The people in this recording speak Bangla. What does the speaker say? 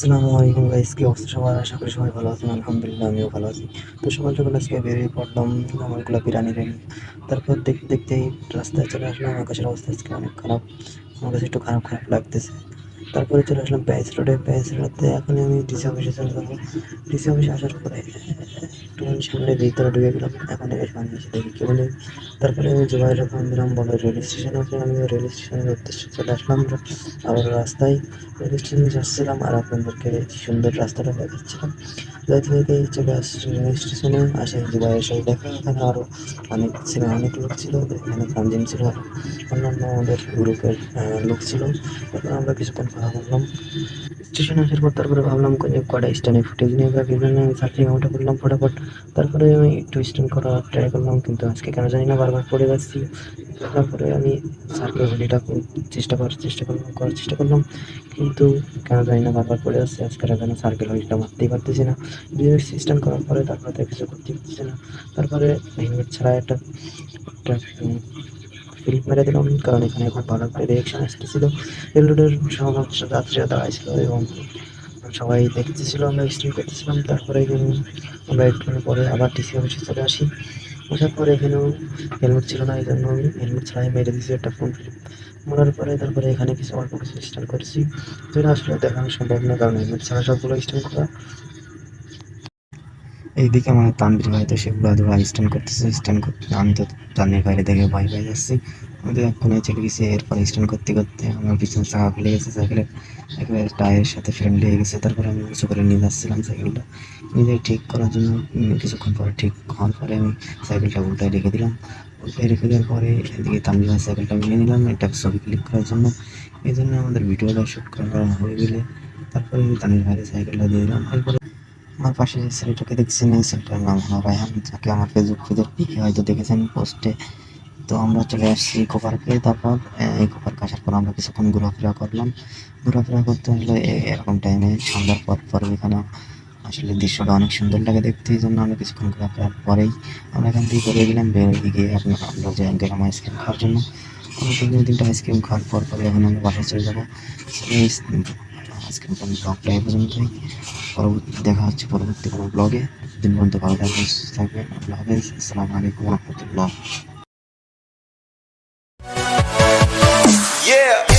আসসালামু আলাইকুম গাইস, কি অবস্থা সবার? আশা করি সবাই ভালো আছেন। আলহামদুলিল্লাহ আমিও ভালো আছি। তো সকাল সকাল আজকে বেরিয়ে পড়লাম অনেকগুলো বিরিয়ানি রেডি। তারপর দেখতে দেখতেই রাস্তায় চলে আসলাম। আকাশের অবস্থা আজকে অনেক খারাপ, আমার কাছে একটু খারাপ খারাপ লাগতেছে। তারপরে চলে আসলাম প্যারিস রোডে। প্যারিস রোডে এখন আমি ডিসি অফিসে চলে যাবো। ডিসি অফিসে আসার পরে একটুখানি সামনে ভিতরে ঢুকে গেলাম। এখন এর সামনে এসে দেখি কেউ নেই। তারপরে আমি জুবাইরের ফোন দিলাম, বলে রেল স্টেশনে আসলে আমি রেল স্টেশনের উদ্দেশ্যে চলে আসলাম। আবার রাস্তায় রেল স্টেশনে যাচ্ছিলাম আর আপনাদেরকে সুন্দর রাস্তাটা দেখাচ্ছিলাম। যাইতে যাইতে চলে আসছি রেল স্টেশনে। আসে জুবাইয়ের সাথে দেখা। এখানে আরও অনেক লোক ছিল। এখানে তানজিম ছিল আর অন্যান্য আমাদের গ্রুপের লোক ছিল। তারপর আমরা কিছুক্ষণ কথা বললাম। স্টেশনে আসার পর তারপরে ভাবলাম যে কটা স্ট্যান্ডের ফুটেজ নিয়ে বা বিভিন্ন সার্চিং ওটা করলাম ফটাফট। তারপরে আমি একটু স্ট্যান্ড করার ট্রাই করলাম, কিন্তু আজকে কেন জানি না বারবার পড়ে যাচ্ছি। তারপরে আমি সার্কেল ভ্যালিটা করার চেষ্টা করলাম, কিন্তু কেন জানি না বারবার পড়ে যাচ্ছে। আজকের কেন সার্কেল ভ্যালিটা মারতেই পারতেছি না। স্ট্যান্ড করার পরে তারপরে তো কিছু করতে পারতেছি না। তারপরে হেলমেট ছাড়া একটা একটা ফিল্ম মেরে দিলাম, কারণ এখানে খুব ভালো একটা রিয়েকশন আসতেছিল। রেল রোডের সব যাত্রীরা দাঁড়াইছিল এবং সবাই দেখতেছিল আমরা স্ট্রিম করতেছিলাম। তারপরে আমরা একটুখানি পরে আবার ডিসি অফিসে চলে আসি। আসার পরে এখানেও হেলমেট ছিল না, এই জন্য আমি হেলমেট ছাড়াই মেরে দিয়েছি একটা ফোন ফিল্ম মারার পরে। তারপরে এখানে কিছু অল্প কিছু স্ট্যান্ড করেছি, যেটা আসলে দেখানো সম্ভব না, কারণ হেলমেট ছাড়া সবগুলো স্ট্যান্ড করা। এইদিকে আমার তানভীর ভাই তো সেগুলো ধরা স্ট্যান্ড করতেছে। স্ট্যান্ড করতে আমি তো তানভীর বাইরে দেখে ভয় পাই যাচ্ছি। আমাদের এক কোনায় চলে গেছি। এরপরে স্ট্যান্ড করতে করতে আমার পিছনে চাকা খুলে গেছে, সাইকেলের একেবারে টায়ারের সাথে ফ্রেন্ড লেগে গেছে। তারপরে আমি উঁচু করে নিয়ে যাচ্ছিলাম সাইকেলটা, নিজে ঠিক করার জন্য। কিছুক্ষণ পরে ঠিক হওয়ার পরে আমি সাইকেলটা উল্টায় রেখে দিলাম। উল্টায় রেখে দেওয়ার পরে এদিকে তানভীর ভাই সাইকেলটা নিয়ে নিলাম একটা ছবি ক্লিক করার জন্য। এই জন্য আমাদের ভিডিওটা শ্যুট করা হয়ে গেলে তারপরে তানভীর ভাইয়ের সাইকেলটা দিয়ে দিলাম। এরপরে আমার পাশে যে ছেলেটাকে দেখছেন, এই ছেলেটার নাম হলো রায়হান, যাকে আমার ফেসবুক পেজের পিকে হয়তো দেখেছেন পোস্টে। তো আমরা চলে আসছি ইকো পার্কে। তারপর ইকো পার্কে আসার পর আমরা কিছুক্ষণ ঘোরাফেরা করলাম। ঘোরাফেরা করতে আসলে এরকম টাইমে সন্ধ্যার পর পর এখানে আসলে দৃশ্যটা অনেক সুন্দর লাগে দেখতে। এই জন্য আমরা কিছুক্ষণ ঘোরাফেরার পরেই আমরা এখান থেকে বেরিয়ে গেলাম। বেরিয়ে গিয়ে আমরা যে গেলাম আইসক্রিম খাওয়ার জন্য। আমরা 2-3টা আইসক্রিম খাওয়ার পর পরে এখন আমরা বাসায় চলে যাবো। আইসক্রিম ব্লগটা এই পর্যন্তই। পরবর্তী দেখা হচ্ছে পরবর্তী কোনো ব্লগে। দিন পর্যন্ত ভালো থাকবেন, সুস্থ থাকবেন। আল্লাহ হাফেজ। আসসালামু আলাইকুম রহমতুল্লাহ। Yeah.